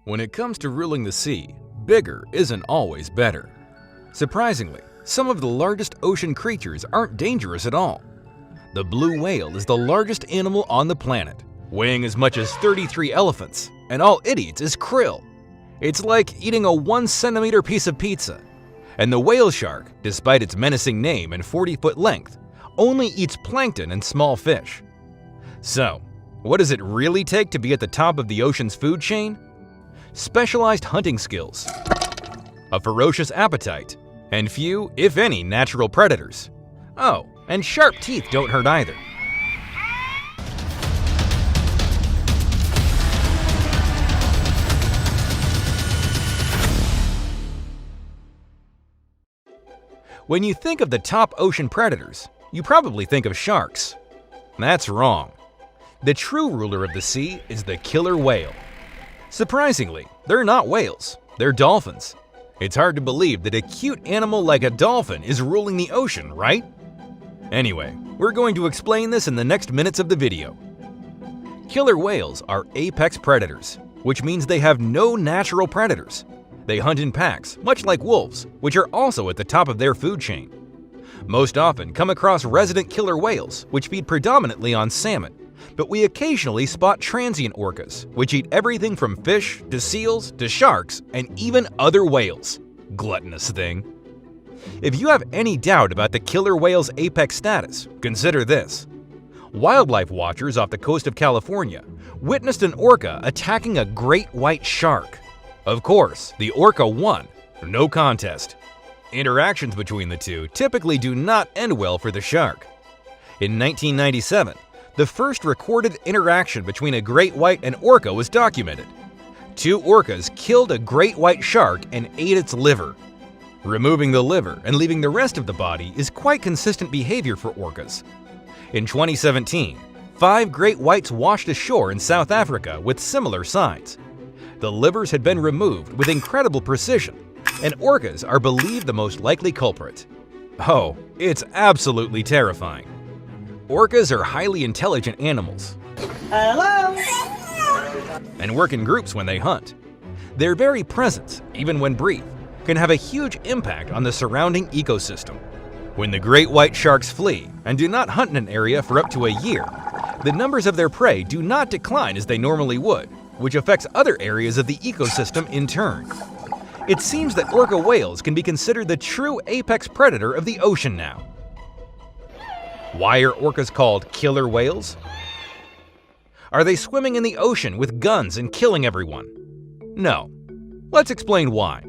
When it comes to ruling the sea, bigger isn't always better. Surprisingly, some of the largest ocean creatures aren't dangerous at all. The blue whale is the largest animal on the planet, weighing as much as 33 elephants, and all it eats is krill. It's like eating a 1 centimeter piece of pizza. And the whale shark, despite its menacing name and 40-foot length, only eats plankton and small fish. So, what does it really take to be at the top of the ocean's food chain? Specialized hunting skills, a ferocious appetite, and few, if any, natural predators. Oh, and sharp teeth don't hurt either. When you think of the top ocean predators, you probably think of sharks. That's wrong. The true ruler of the sea is the killer whale. Surprisingly, they're not whales, they're dolphins. It's hard to believe that a cute animal like a dolphin is ruling the ocean, right? Anyway, we're going to explain this in the next minutes of the video. Killer whales are apex predators, which means they have no natural predators. They hunt in packs, much like wolves, which are also at the top of their food chain. Most often come across resident killer whales, which feed predominantly on salmon, but we occasionally spot transient orcas, which eat everything from fish to seals to sharks and even other whales. Gluttonous thing. If you have any doubt about the killer whale's apex status, consider this. Wildlife watchers off the coast of California witnessed an orca attacking a great white shark. Of course, the orca won. No contest. Interactions between the two typically do not end well for the shark. In 1997, the first recorded interaction between a great white and orca was documented. 2 orcas killed a great white shark and ate its liver. Removing the liver and leaving the rest of the body is quite consistent behavior for orcas. In 2017, 5 great whites washed ashore in South Africa with similar signs. The livers had been removed with incredible precision, and orcas are believed the most likely culprit. Oh, it's absolutely terrifying. Orcas are highly intelligent animals. Hello! And work in groups when they hunt. Their very presence, even when brief, can have a huge impact on the surrounding ecosystem. When the great white sharks flee and do not hunt in an area for up to a year, the numbers of their prey do not decline as they normally would, which affects other areas of the ecosystem in turn. It seems that orca whales can be considered the true apex predator of the ocean now. Why are orcas called killer whales? Are they swimming in the ocean with guns and killing everyone? No. Let's explain why.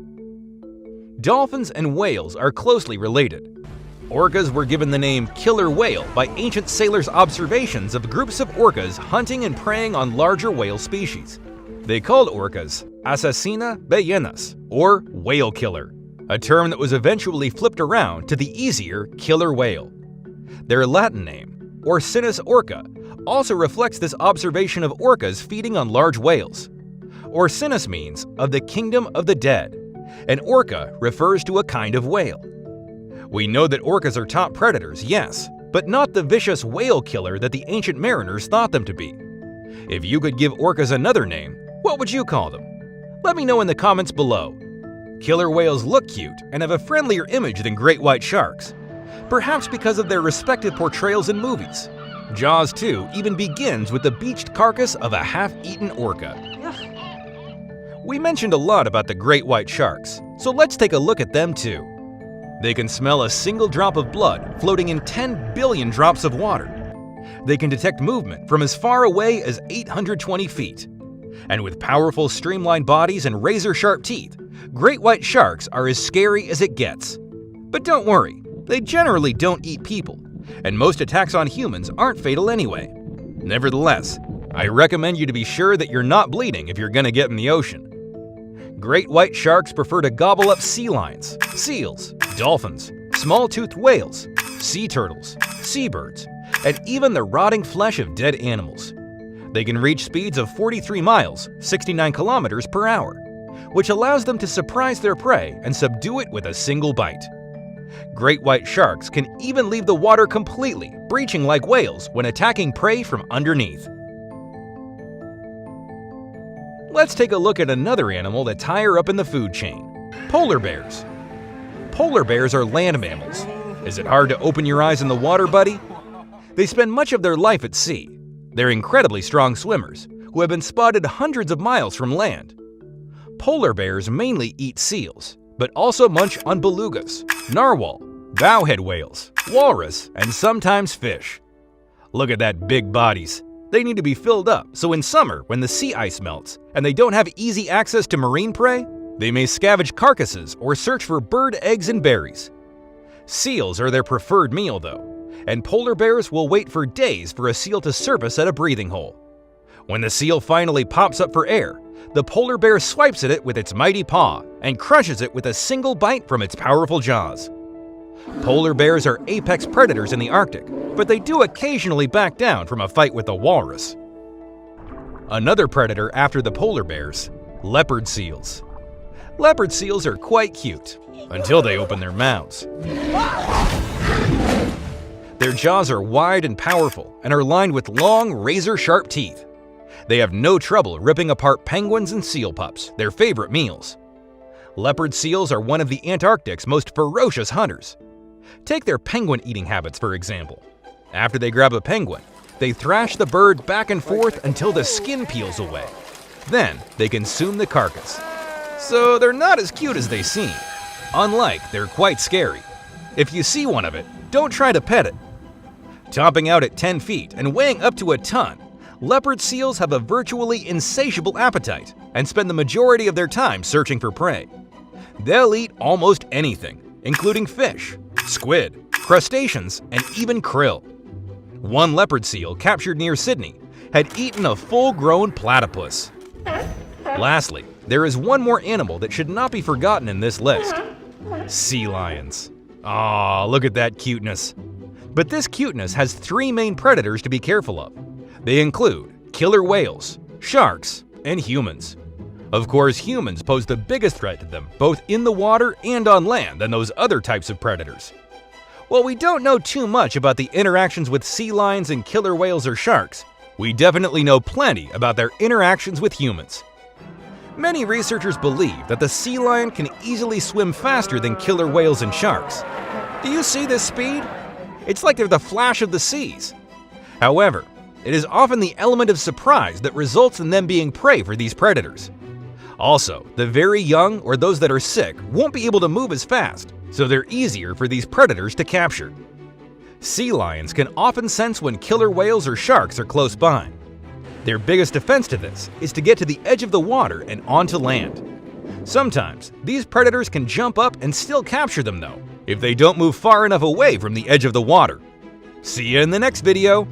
Dolphins and whales are closely related. Orcas were given the name killer whale by ancient sailors' observations of groups of orcas hunting and preying on larger whale species. They called orcas assassina ballenas, or whale killer, a term that was eventually flipped around to the easier killer whale. Their Latin name, Orcinus orca, also reflects this observation of orcas feeding on large whales. Orcinus means of the kingdom of the dead, and orca refers to a kind of whale. We know that orcas are top predators, yes, but not the vicious whale killer that the ancient mariners thought them to be. If you could give orcas another name, what would you call them? Let me know in the comments below. Killer whales look cute and have a friendlier image than great white sharks, perhaps because of their respective portrayals in movies. Jaws 2 even begins with the beached carcass of a half-eaten orca. We mentioned a lot about the great white sharks, so let's take a look at them too. They can smell a single drop of blood floating in 10 billion drops of water. They can detect movement from as far away as 820 feet. And with powerful streamlined bodies and razor-sharp teeth, great white sharks are as scary as it gets. But don't worry, they generally don't eat people, and most attacks on humans aren't fatal anyway. Nevertheless, I recommend you to be sure that you're not bleeding if you're gonna get in the ocean. Great white sharks prefer to gobble up sea lions, seals, dolphins, small-toothed whales, sea turtles, seabirds, and even the rotting flesh of dead animals. They can reach speeds of 43 miles, 69 kilometers per hour, which allows them to surprise their prey and subdue it with a single bite. Great white sharks can even leave the water completely, breaching like whales when attacking prey from underneath. Let's take a look at another animal that's higher up in the food chain: polar bears. Polar bears are land mammals. Is it hard to open your eyes in the water, buddy? They spend much of their life at sea. They're incredibly strong swimmers who have been spotted hundreds of miles from land. Polar bears mainly eat seals, but also munch on belugas, narwhal, bowhead whales, walrus, and sometimes fish. Look at that big bodies. They need to be filled up, so in summer, when the sea ice melts and they don't have easy access to marine prey, they may scavenge carcasses or search for bird eggs and berries. Seals are their preferred meal, though, and polar bears will wait for days for a seal to surface at a breathing hole. When the seal finally pops up for air, the polar bear swipes at it with its mighty paw and crushes it with a single bite from its powerful jaws. Polar bears are apex predators in the Arctic, but they do occasionally back down from a fight with a walrus. Another predator after the polar bears: leopard seals. Leopard seals are quite cute, until they open their mouths. Their jaws are wide and powerful and are lined with long, razor-sharp teeth. They have no trouble ripping apart penguins and seal pups, their favorite meals. Leopard seals are one of the Antarctic's most ferocious hunters. Take their penguin eating habits, for example. After they grab a penguin, they thrash the bird back and forth until the skin peels away. Then they consume the carcass. So they're not as cute as they seem. Unlike, they're quite scary. If you see one of it, don't try to pet it. Topping out at 10 feet and weighing up to a ton, leopard seals have a virtually insatiable appetite and spend the majority of their time searching for prey. They'll eat almost anything, including fish, squid, crustaceans, and even krill. One leopard seal captured near Sydney had eaten a full-grown platypus. Lastly, there is one more animal that should not be forgotten in this list: sea lions. Aw, look at that cuteness. But this cuteness has three main predators to be careful of. They include killer whales, sharks, and humans. Of course, humans pose the biggest threat to them, both in the water and on land, than those other types of predators. While we don't know too much about the interactions with sea lions and killer whales or sharks, we definitely know plenty about their interactions with humans. Many researchers believe that the sea lion can easily swim faster than killer whales and sharks. Do you see this speed? It's like they're the flash of the seas. However, it is often the element of surprise that results in them being prey for these predators. Also, the very young or those that are sick won't be able to move as fast, so they're easier for these predators to capture. Sea lions can often sense when killer whales or sharks are close by. Their biggest defense to this is to get to the edge of the water and onto land. Sometimes, these predators can jump up and still capture them though, if they don't move far enough away from the edge of the water. See you in the next video!